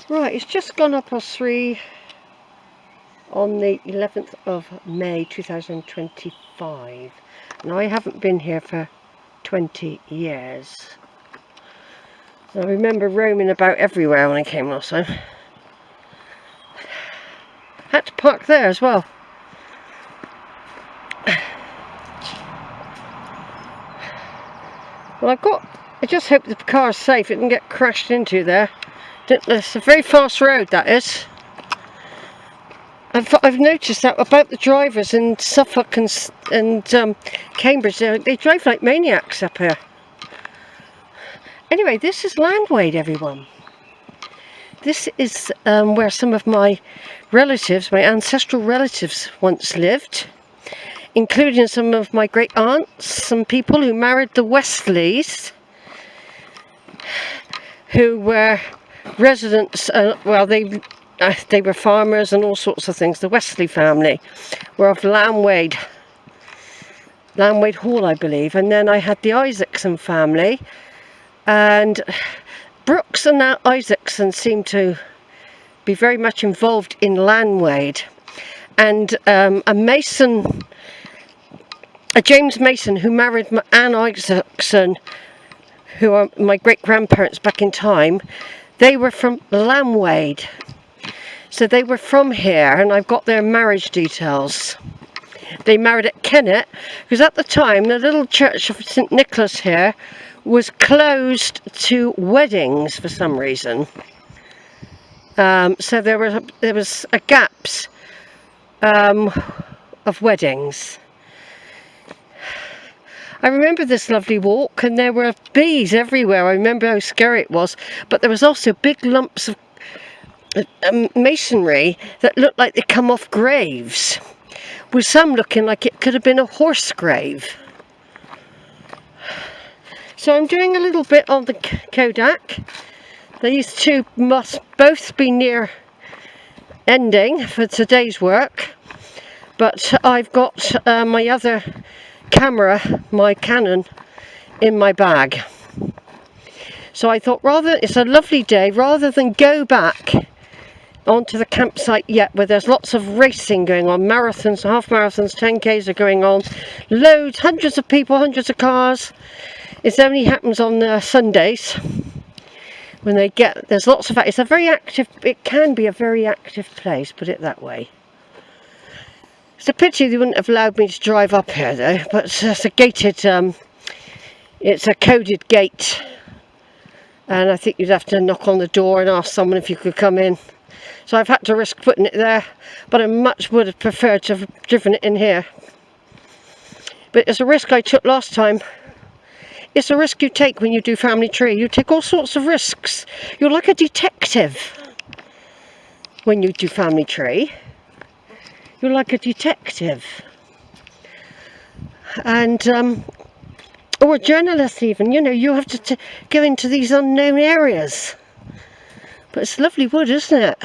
Right, it's just gone up past 3 on the 11th of May 2025. Now I haven't been here for 20 years. I remember roaming about everywhere when I came last time. Had to park there as well. Well, I just hope the car's safe. It didn't get crashed into there. It's a very fast road, that is. I've noticed that about the drivers in Suffolk and Cambs. They drive like maniacs up here. Anyway, this is Landwade, everyone. This is where some of my relatives, my ancestral relatives, once lived, including some of my great aunts, some people who married the Westleys, who were residents. Well, they were farmers and all sorts of things. The Westley family were of Landwade Hall, I believe. And then I had the Isaacson family, and Brooks and Isaacson seem to be very much involved in Landwade. And a James Mason, who married Anne Isaacson, who are my great-grandparents back in time, they were from Landwade. So they were from here, and I've got their marriage details. They married at Kennet, because at the time the little church of St Nicholas here was closed to weddings for some reason. So there was a gaps of weddings. I remember this lovely walk, and there were bees everywhere. I remember how scary it was, but there was also big lumps of masonry that looked like they come off graves, with some looking like it could have been a horse grave. So I'm doing a little bit on the Kodak. These two must both be near ending for today's work, but I've got my other camera, my Canon, in my bag. So I thought, it's a lovely day, rather than go back onto the campsite yet, where there's lots of racing going on, marathons, half marathons, 10Ks are going on, loads, hundreds of people, hundreds of cars. It only happens on Sundays when there's lots of, it's a very active, it can be a very active place, put it that way. It's a pity they wouldn't have allowed me to drive up here though, but it's a gated, it's a coded gate, and I think you'd have to knock on the door and ask someone if you could come in. So I've had to risk putting it there, but I much would have preferred to have driven it in here. But it's a risk I took last time. It's a risk you take when you do family tree. You take all sorts of risks. You're like a detective when you do family tree. You're like a detective. And, or a journalist even, you know, you have to go into these unknown areas. But it's lovely wood, isn't it?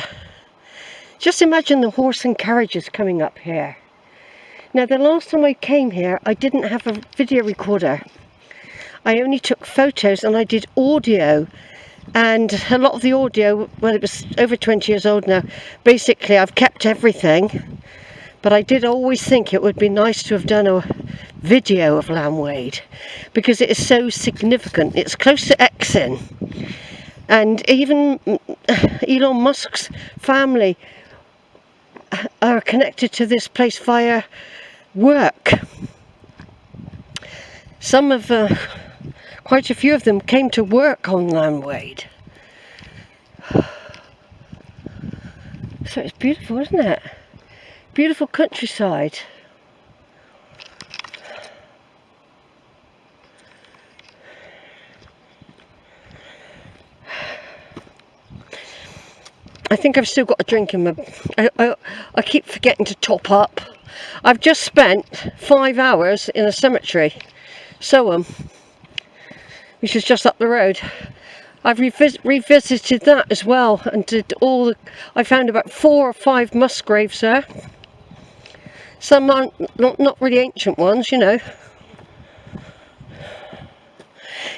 Just imagine the horse and carriages coming up here. Now, the last time I came here, I didn't have a video recorder. I only took photos and I did audio. And a lot of the audio, well, it was over 20 years old now. Basically, I've kept everything. But I did always think it would be nice to have done a video of Landwade, because it is so significant. It's close to Isaacson. And even Elon Musk's family are connected to this place via work. Some of, quite a few of them came to work on Landwade. So it's beautiful, isn't it? Beautiful countryside. I think I've still got a drink in my... I keep forgetting to top up. I've just spent 5 hours in a cemetery, Soham, which is just up the road. I've revisited that as well, and did I found about 4 or 5 mass graves there. Some aren't not really ancient ones, you know.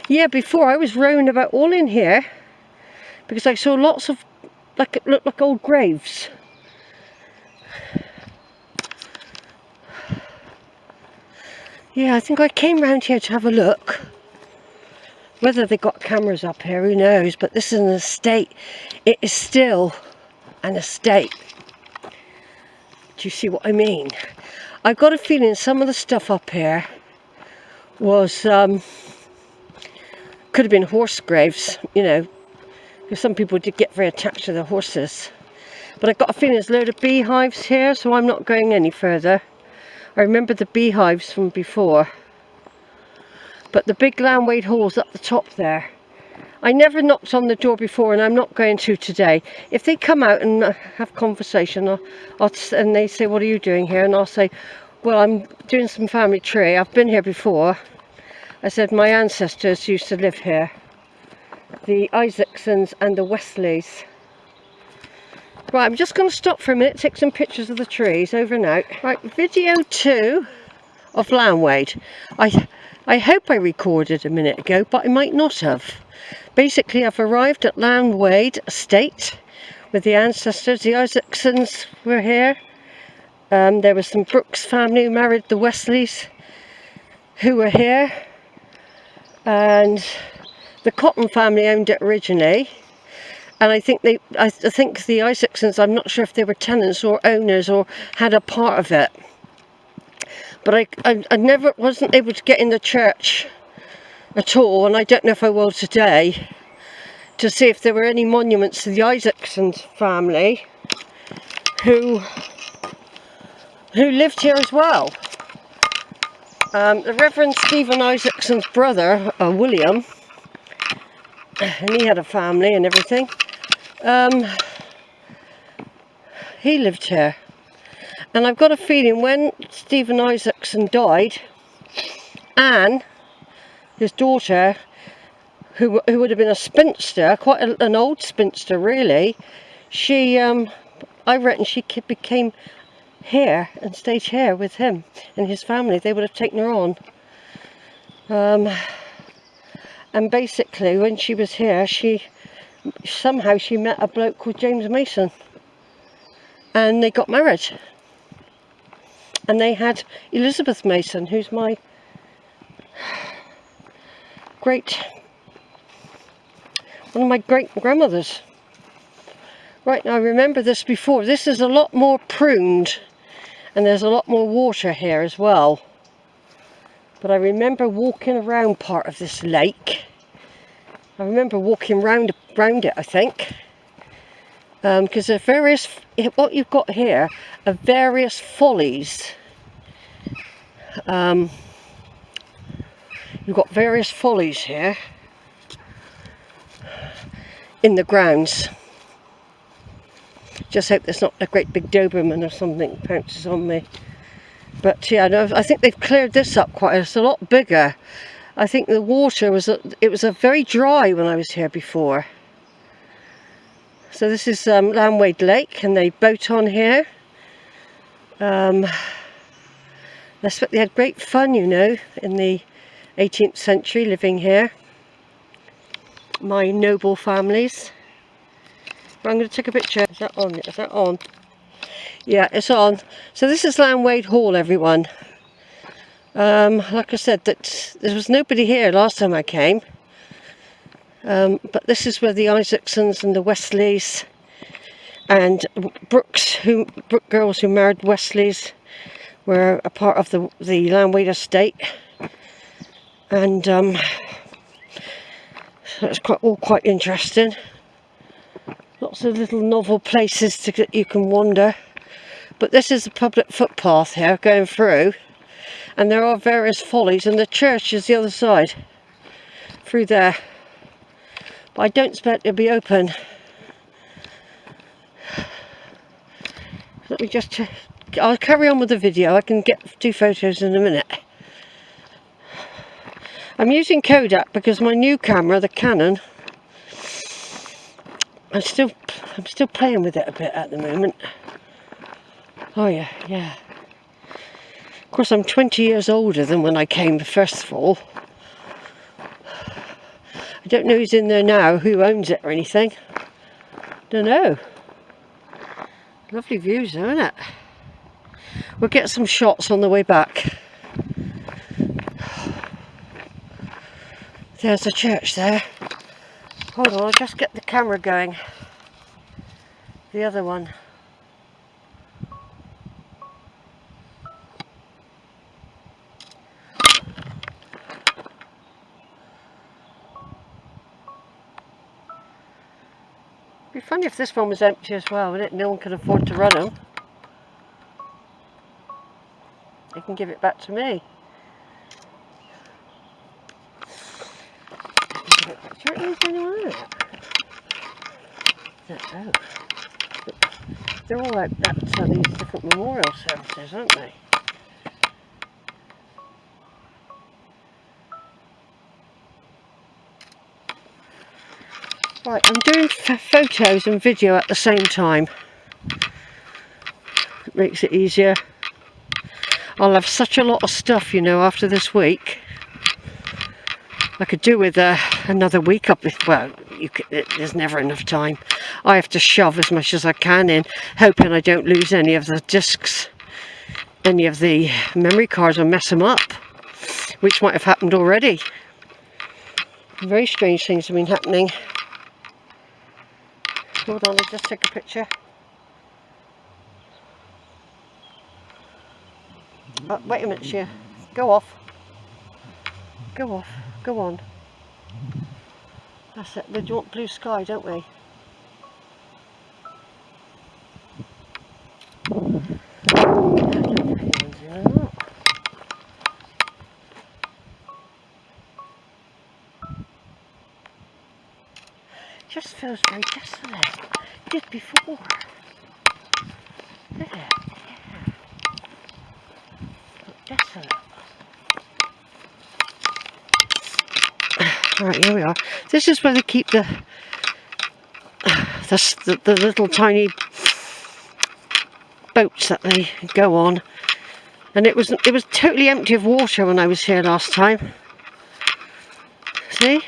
Yeah, before I was roaming about all in here, because I saw lots of look like old graves. Yeah, I think I came round here to have a look. Whether they got cameras up here, who knows? But this is an estate. It is still an estate. Do you see what I mean? I've got a feeling some of the stuff up here was could have been horse graves, you know, because some people did get very attached to their horses. But I've got a feeling there's a load of beehives here, so I'm not going any further. I remember the beehives from before. But the big Landwade hall's up the top there. I never knocked on the door before, and I'm not going to today. If they come out and have conversation, and they say, what are you doing here? And I'll say, well, I'm doing some family tree. I've been here before. I said, my ancestors used to live here. The Isaacsons and the Westleys. Right, I'm just going to stop for a minute, take some pictures of the trees, over and out. Right, video 2 of Landwade. I hope I recorded a minute ago, but I might not have. Basically, I've arrived at Landwade estate with the ancestors. The Isaacsons were here. There was some Brooks family who married the Westleys who were here. And the Cotton family owned it originally. And I think the Isaacsons, I'm not sure if they were tenants or owners or had a part of it. But I never wasn't able to get in the church at all, and I don't know if I will today, to see if there were any monuments to the Isaacsons family who lived here as well. The Reverend Stephen Isaacson's brother, William, and he had a family and everything, he lived here. And I've got a feeling when Stephen Isaacson died, Anne, his daughter, who would have been a spinster, quite an old spinster really, she, I reckon she became here and stayed here with him and his family. They would have taken her on. And basically when she was here, somehow she met a bloke called James Mason. And they got married. And they had Elizabeth Mason, who's my one of my great grandmothers. Right, now I remember this before. This is a lot more pruned, and there's a lot more water here as well. But I remember walking around part of this lake. I remember walking round it, I think. Because there are various, what you've got here are various follies. You've got various follies here in the grounds. Just hope there's not a great big Doberman or something pounces on me. But yeah, no, I think they've cleared this up quite. It's a lot bigger. I think the water was a very dry when I was here before. So this is Landwade Lake, and they boat on here. I expect they had great fun, you know, in the 18th century living here. My noble families. I'm going to take a picture. Is that on? Is that on? Yeah, it's on. So this is Landwade Hall, everyone. Like I said, that there was nobody here last time I came. But this is where the Isaacsons and the Westleys and Brook girls who married Westleys were a part of the Landwade estate. And that's all quite interesting. Lots of little novel places that you can wander. But this is a public footpath here going through, and there are various follies, and the church is the other side through there. But I don't expect it'll be open. Let me just check. I'll carry on with the video. I can get 2 photos in a minute. I'm using Kodak because my new camera, the Canon, I'm still playing with it a bit at the moment. Oh yeah. Of course, I'm 20 years older than when I came, first of all. I don't know who's in there now, who owns it or anything. Don't know. Lovely views though, isn't it? We'll get some shots on the way back. There's the church there. Hold on, I'll just get the camera going. The other one. It'd be funny if this one was empty as well, wouldn't it? No one could afford to run them. They can give it back to me. Do you reckon there's anyone in it? Oh. They're all out at these different memorial services, aren't they? Right, I'm doing photos and video at the same time. It makes it easier. I'll have such a lot of stuff, you know, after this week. I could do with another week up. Well, there's never enough time. I have to shove as much as I can in, hoping I don't lose any of the discs, any of the memory cards, or mess them up, which might have happened already. Very strange things have been happening. Hold on, I'll just take a picture. Oh, wait a minute, Sheila. Go off. Go off. Go on. That's it. We want blue sky, don't we? Just feels very desolate. It did before. Did it? Yeah. Desolate. Right, here we are. This is where they keep the little tiny boats that they go on. And it was totally empty of water when I was here last time. See?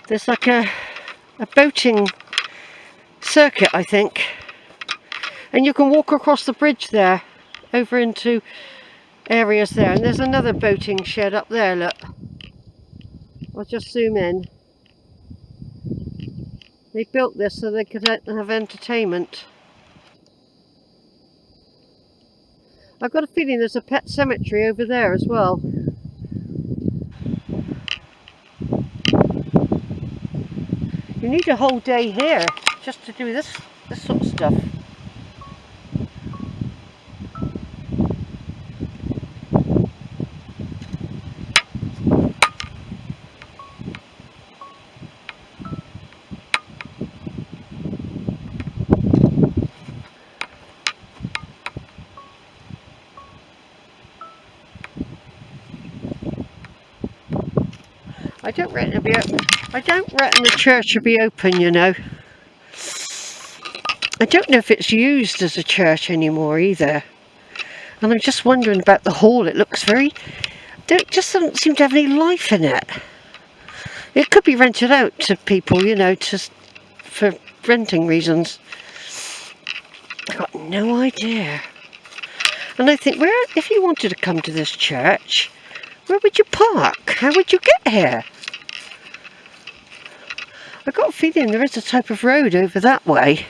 There's like a boating circuit, I think. And you can walk across the bridge there, over into areas there. And there's another boating shed up there, look. I'll just zoom in. They built this so they could have entertainment. I've got a feeling there's a pet cemetery over there as well. You need a whole day here just to do this sort of stuff. I don't reckon the church will be open, you know. I don't know if it's used as a church anymore either. And I'm just wondering about the hall. It looks just doesn't seem to have any life in it. It could be rented out to people, you know, for renting reasons. I've got no idea. And I think, if you wanted to come to this church, where would you park? How would you get here? I've got a feeling there is a type of road over that way.